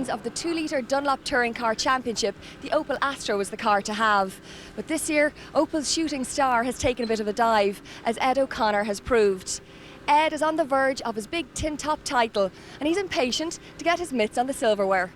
editions of the 2-litre Dunlop Touring Car Championship, the Opel Astra was the car to have. But this year, Opel's shooting star has taken a bit of a dive, as Ed O'Connor has proved. Ed is on the verge of his big tin top title, and he's impatient to get his mitts on the silverware.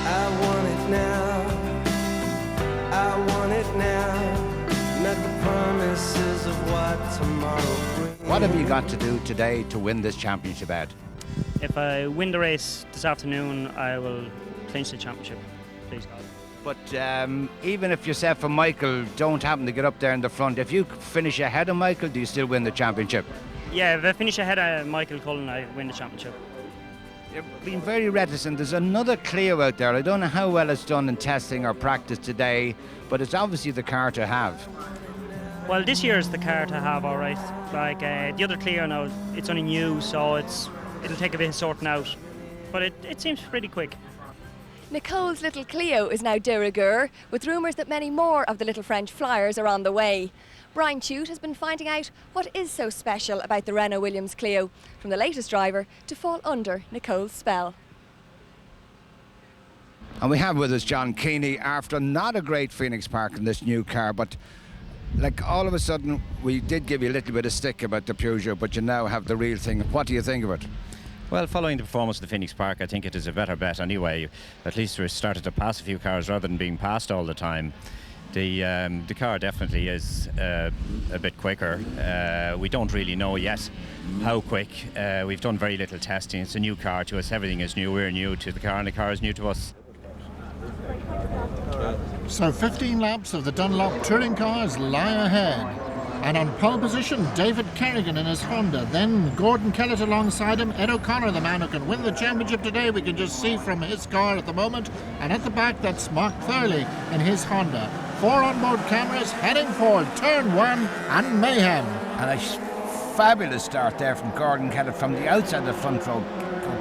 I want it now, I want it now, not the promises of what tomorrow brings. What have you got to do today to win this championship, Ed? If I win the race this afternoon, I will clinch the championship, please God. But even if yourself and Michael don't happen to get up there in the front, if you finish ahead of Michael, do you still win the championship? Yeah, if I finish ahead of Michael Cullen, I win the championship. You've been very reticent. There's another Clio out there. I don't know how well it's done in testing or practice today, but it's obviously the car to have. Well, this year is the car to have, all right. Like the other Clio now, it's only new, so it'll take a bit of sorting out. But it seems pretty quick. Nicole's little Clio is now de rigueur, with rumours that many more of the little French flyers are on the way. Brian Chute has been finding out what is so special about the Renault Williams Clio, from the latest driver to fall under Nicole's spell. And we have with us John Keeney after not a great Phoenix Park in this new car, but like all of a sudden we did give you a little bit of stick about the Peugeot, but you now have the real thing. What do you think of it? Well, following the performance of the Phoenix Park, I think it is a better bet anyway. At least we started to pass a few cars rather than being passed all the time. The car definitely is a bit quicker. We don't really know yet how quick. We've done very little testing. It's a new car to us. Everything is new. We're new to the car and the car is new to us. So 15 laps of the Dunlop touring cars lie ahead. And on pole position, David Kerrigan in his Honda. Then Gordon Kellett alongside him. Ed O'Connor, the man who can win the championship today, we can just see from his car at the moment. And at the back, that's Mark Thurley in his Honda. 4 onboard cameras heading for turn 1 and mayhem. And a fabulous start there from Gordon Kellett from the outside of the front row.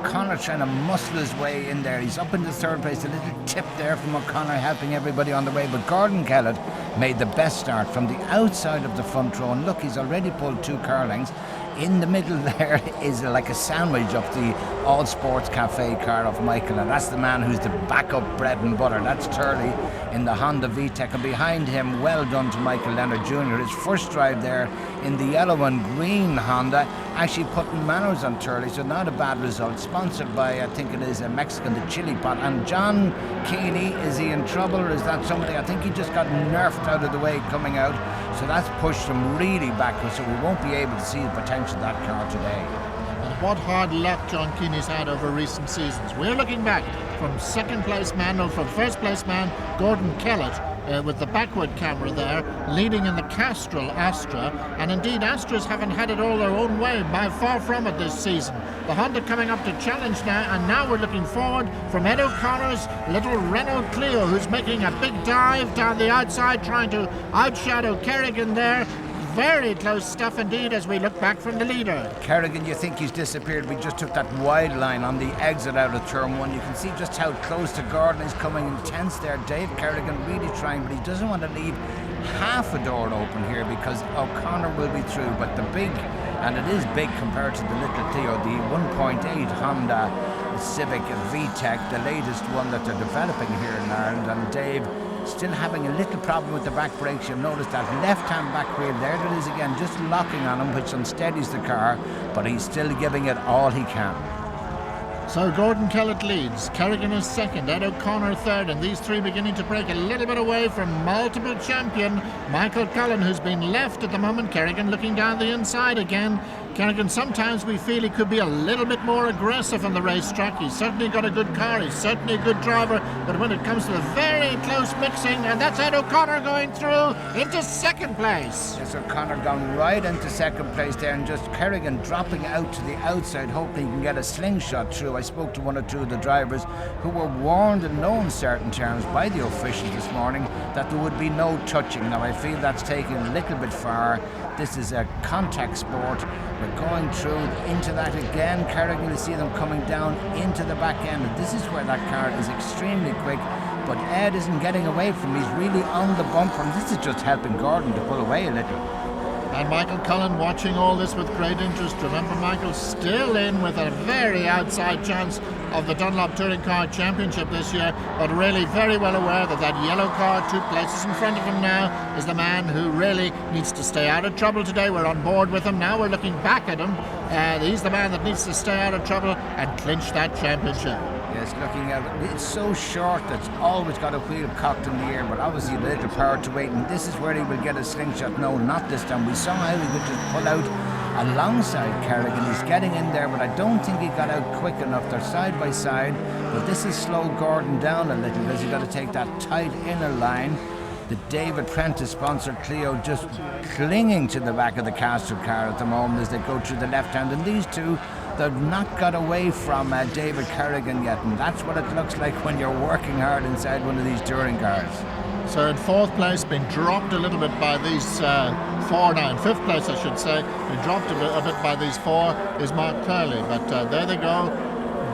O'Connor trying to muscle his way in there. He's up in the third place. A little tip there from O'Connor helping everybody on the way. But Gordon Kellett made the best start from the outside of the front row. And look, he's already pulled 2 car lengths. In the middle there is like a sandwich of the All Sports Cafe car of Michael, and that's the man who's the backup bread and butter. That's Turley in the Honda VTEC, and behind him, well done to Michael Leonard Jr. His first drive there in the yellow and green Honda, actually putting manners on Turley, so not a bad result. Sponsored by, I think it is a Mexican, the Chili Pot. And John Keeney, is he in trouble or is that somebody? I think he just got nerfed out of the way coming out, so that's pushed him really backwards, so we won't be able to see the potential of that car today. And what hard luck John Keeney's had over recent seasons. We're looking back from first place man Gordon Kellett with the backward camera there, leading in the Castrol Astra. And indeed, Astras haven't had it all their own way, by far from it this season. The Honda coming up to challenge now, and now we're looking forward from Ed O'Connor's little Renault Clio, who's making a big dive down the outside, trying to outshadow Kerrigan there. Very close stuff indeed as we look back from the leader. Kerrigan, you think he's disappeared? We just took that wide line on the exit out of turn 1. You can see just how close to Gordon he's coming intense there. Dave Kerrigan really trying, but he doesn't want to leave half a door open here because O'Connor will be through. But the big, and it is big compared to the little Clio, the 1.8 Honda Civic VTEC, the latest one that they're developing here in Ireland, and Dave still having a little problem with the back brakes. You'll notice that left-hand back wheel, there it is again, just locking on him, which unsteadies the car, but he's still giving it all he can. So Gordon Kellett leads, Kerrigan is second, Ed O'Connor third, and these three beginning to break a little bit away from multiple champion Michael Cullen, who's been left at the moment. Kerrigan looking down the inside again. Kerrigan, sometimes we feel he could be a little bit more aggressive on the racetrack. He's certainly got a good car, he's certainly a good driver, but when it comes to the very close mixing, and that's Ed O'Connor going through into second place. Yes, O'Connor gone right into second place there, and just Kerrigan dropping out to the outside, hoping he can get a slingshot through. I spoke to one or two of the drivers who were warned in no uncertain terms by the officials this morning that there would be no touching. Now I feel that's taken a little bit far. This is a contact sport. We're going through into that again. Kerrigan, you see them coming down into the back end. And this is where that car is extremely quick. but Ed isn't getting away from him. He's really on the bumper, and this is just helping Gordon to pull away a little. And Michael Cullen watching all this with great interest. Remember, Michael still in with a very outside chance of the Dunlop Touring Car Championship this year, but really very well aware that that yellow car 2 places in front of him now is the man who really needs to stay out of trouble today. We're on board with him now. We're looking back at him. He's the man that needs to stay out of trouble and clinch that championship. Yes, looking at it, it's so short that it's always got a wheel cocked in the air, but obviously a little power to weight, and this is where he will get a slingshot. No, not this time. We saw how he could just pull out alongside Kerrigan. He's getting in there, but I don't think he got out quick enough. They're side by side, but this has slowed Gordon down a little because he's got to take that tight inner line. The David Prentice sponsored Clio just clinging to the back of the Castro car at the moment as they go through the left hand, and these two, they've not got away from David Kerrigan yet, and that's what it looks like when you're working hard inside one of these touring cars. So in 4th place, being dropped a little bit by these 4 now, in 5th place I should say, being dropped a bit by these 4 is Mark Curley, but there they go,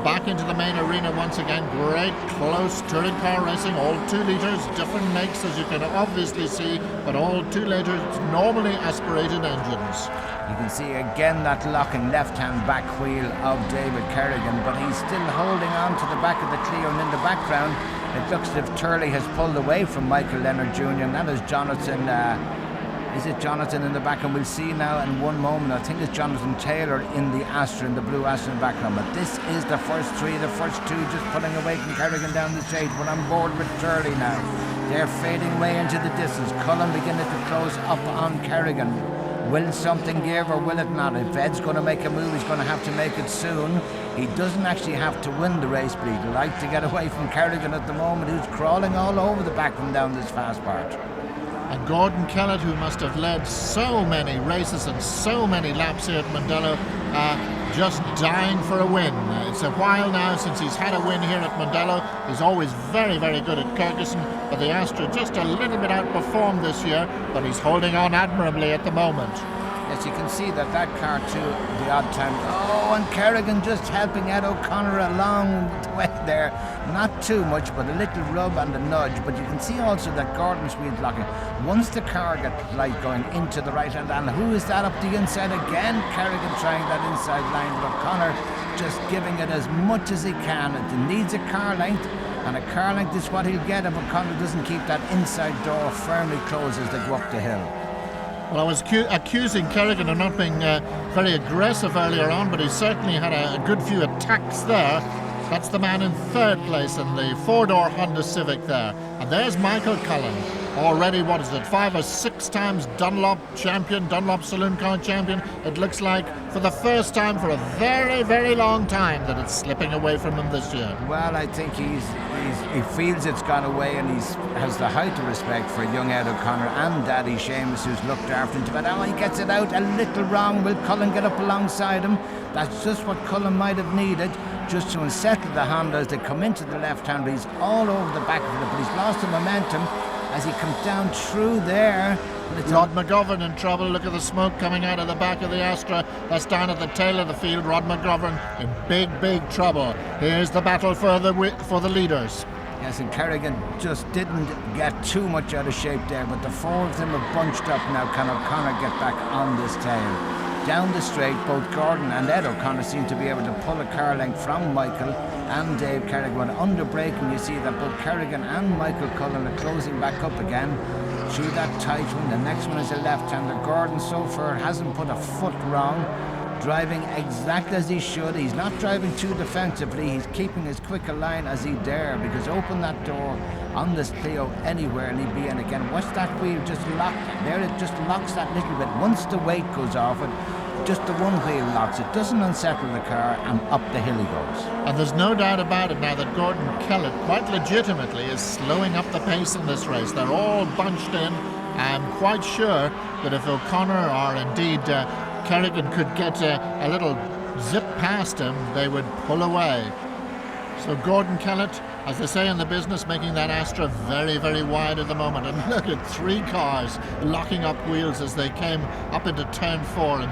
back into the main arena once again. Great close touring car racing, all 2 litres, different makes as you can obviously see, but all 2 litres, normally aspirated engines. You can see again that locking left-hand back wheel of David Kerrigan, but he's still holding on to the back of the Clio, and in the background it looks as if Turley has pulled away from Michael Leonard Jr. and that is Jonathan, is it Jonathan in the back? And we'll see now in one moment, I think it's Jonathan Taylor in the Astra, in the blue Astra in the background, but this is the first 3, the first 2 just pulling away from Kerrigan down the straight. We're on board with Turley now. They're fading away into the distance. Cullen beginning to close up on Kerrigan. Will something give or will it not? If Ed's going to make a move, he's going to have to make it soon. He doesn't actually have to win the race, but he'd like to get away from Kerrigan at the moment, who's crawling all over the back from down this fast part. And Gordon Kellett, who must have led so many races and so many laps here at Mondello, just dying for a win. It's a while now since he's had a win here at Mondello. He's always very, very good at Kirkuson, but the Astra just a little bit outperformed this year, but he's holding on admirably at the moment. Yes, you can see that car too, the odd time. Oh, and Kerrigan just helping Ed O'Connor along the way there. Not too much, but a little rub and a nudge. But you can see also that Gordon's wheel's locking. Once the car gets light going into the right hand, and who is that up the inside again? Kerrigan trying that inside line, but O'Connor just giving it as much as he can. It needs a car length, and a car length is what he'll get if O'Connor doesn't keep that inside door firmly closed as they go up the hill. Well, I was accusing Kerrigan of not being very aggressive earlier on, but he certainly had a good few attacks there. That's the man in 3rd place in the 4-door Honda Civic there. And there's Michael Cullen, already, 5 or 6 times Dunlop champion, Dunlop Saloon Car champion. It looks like for the first time for a very, very long time that it's slipping away from him this year. Well, I think he feels it's gone away, and he has the height of respect for young Ed O'Connor and Daddy Seamus, who's looked after him. But he gets it out a little wrong. Will Cullen get up alongside him? That's just what Cullen might have needed, just to unsettle the Honda as they come into the left hand. But he's all over the back of it, but he's lost the momentum as he comes down through there. Rod McGovern in trouble. Look at the smoke coming out of the back of the Astra. That's down at the tail of the field. Rod McGovern in big, big trouble. Here's the battle for the leaders. Yes, and Kerrigan just didn't get too much out of shape there, but the 4 of them are bunched up now. Can O'Connor get back on this tail? Down the straight, both Gordon and Ed O'Connor seem to be able to pull a car length from Michael and Dave Kerrigan. Under braking, you see that both Kerrigan and Michael Cullen are closing back up again through that tight one. The next one is a left-hander. Gordon so far hasn't put a foot wrong, driving exactly as he should. He's not driving too defensively. He's keeping as quick a line as he dare, because open that door on this Clio anywhere and he'd be in again. Watch that wheel just lock there. It just locks that little bit. Once the weight goes off it, just the one wheel locks. It doesn't unsettle the car, and up the hill he goes. And there's no doubt about it now that Gordon Kellett quite legitimately is slowing up the pace in this race. They're all bunched in. I'm quite sure that if O'Connor or indeed Kerrigan could get a little zip past him, they would pull away. So Gordon Kellett, as they say in the business, making that Astra very, very wide at the moment. And look at 3 cars locking up wheels as they came up into turn 4 and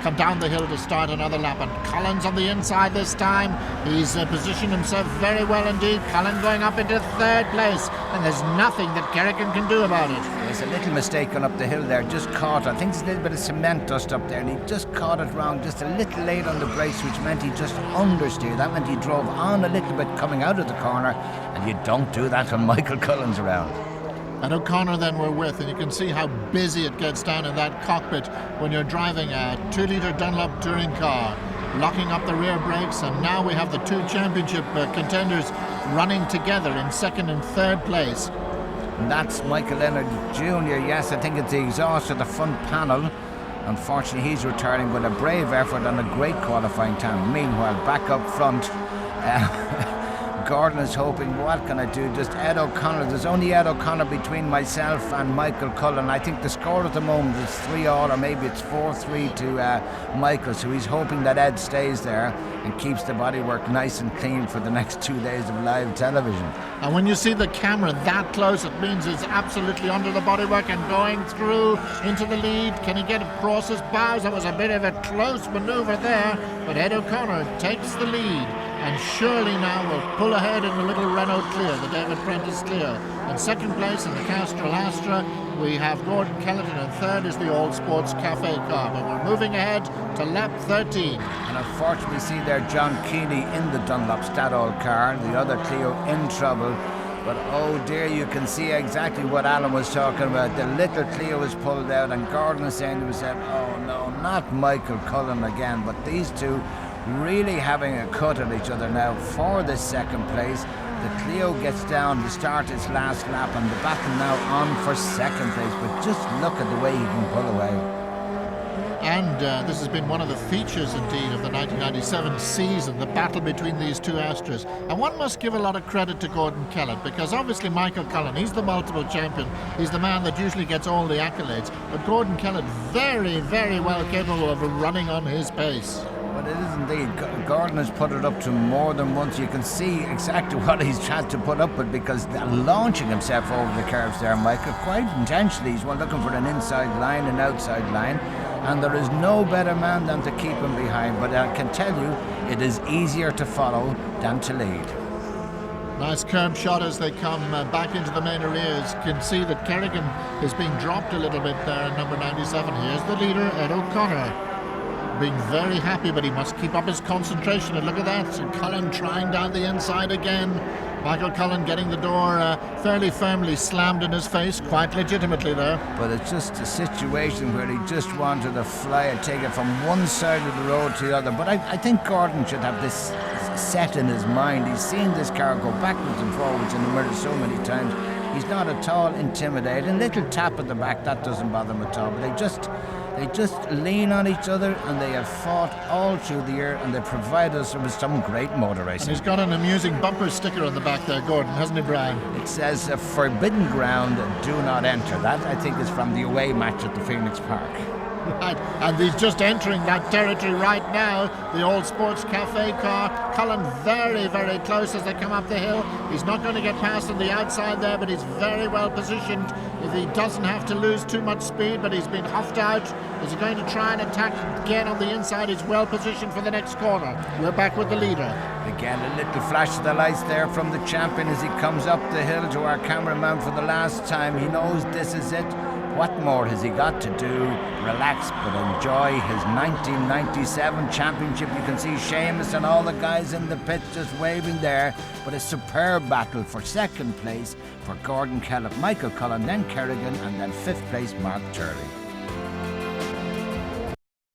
come down the hill to start another lap. And Collins on the inside this time. He's positioned himself very well indeed. Cullen going up into 3rd place, and there's nothing that Kerrigan can do about it. There's a little mistake going up the hill there, just caught. I think there's a little bit of cement dust up there, and he just caught it wrong, just a little late on the brakes, which meant he just understeered. That meant he drove on a little bit coming out of the corner, and you don't do that when Michael Cullen's around. And O'Connor then we're with, and you can see how busy it gets down in that cockpit when you're driving a 2-litre Dunlop touring car, locking up the rear brakes. And now we have the 2 championship contenders running together in 2nd and 3rd place. And that's Michael Leonard Jr. Yes, I think it's the exhaust of the front panel. Unfortunately, he's returning with a brave effort and a great qualifying time. Meanwhile, back up front, Gordon is hoping, what can I do? Just Ed O'Connor. There's only Ed O'Connor between myself and Michael Cullen. I think the score at the moment is 3-all, or maybe it's 4-3 to Michael. So he's hoping that Ed stays there and keeps the bodywork nice and clean for the next 2 days of live television. And when you see the camera that close, it means it's absolutely under the bodywork and going through into the lead. Can he get across his bows? That was a bit of a close manoeuvre there, but Ed O'Connor takes the lead, and surely now will pull ahead in the little Renault Clio, the David Prentice Clio. In 2nd place in the Castrol Astra, we have Gordon Kellett, and in 3rd is the All Sports Cafe car. But we're moving ahead to lap 13. And unfortunately, see there John Keeney in the Dunlop Statoil car, the other Clio in trouble. But oh dear, you can see exactly what Alan was talking about. The little Clio was pulled out, and Gordon was saying to himself, oh no, not Michael Cullen again. But these two really having a cut at each other now for the 2nd place. The Clio gets down to start its last lap, and the battle now on for 2nd place. But just look at the way he can pull away. And this has been one of the features indeed of the 1997 season, the battle between these 2 Astras. And one must give a lot of credit to Gordon Kellett, because obviously Michael Cullen, he's the multiple champion, he's the man that usually gets all the accolades, but Gordon Kellett very, very well capable of running on his pace. But it is indeed. Gordon has put it up to more than once. You can see exactly what he's tried to put up with, because launching himself over the curves there, Michael, quite intentionally. He's looking for an inside line, an outside line, and there is no better man than to keep him behind. But I can tell you, it is easier to follow than to lead. Nice curb shot as they come back into the main arrears. You can see that Kerrigan is being dropped a little bit there in number 97. Here's the leader, Ed O'Connor, being very happy, but he must keep up his concentration. And look at that, so Cullen trying down the inside again. Michael Cullen getting the door fairly firmly slammed in his face, quite legitimately there. But it's just a situation where he just wanted to fly and take it from one side of the road to the other. But I think Gordon should have this set in his mind. He's seen this car go backwards and forwards in the mirror so many times. He's not at all intimidated. A little tap at the back, that doesn't bother him at all. But they just lean on each other, and they have fought all through the year, and they provide us with some great motor racing. And he's got an amusing bumper sticker on the back there, Gordon, hasn't he, Brian? It says, forbidden ground, do not enter. That, I think, is from the away match at the Phoenix Park. Right, and he's just entering that territory right now, the Old Sports Cafe car. Cullen very, very close as they come up the hill. He's not going to get past on the outside there, but he's very well positioned. If he doesn't have to lose too much speed, but he's been huffed out. Is he going to try and attack again on the inside? He's well positioned for the next corner. We're back with the leader. Again, a little flash of the lights there from the champion as he comes up the hill to our cameraman for the last time. He knows this is it. What more has he got to do? Relax, but enjoy his 1997 championship. You can see Seamus and all the guys in the pits just waving there. But a superb battle for 2nd place for Gordon Kellett, Michael Cullen, then Kerrigan, and then 5th place Mark Turley.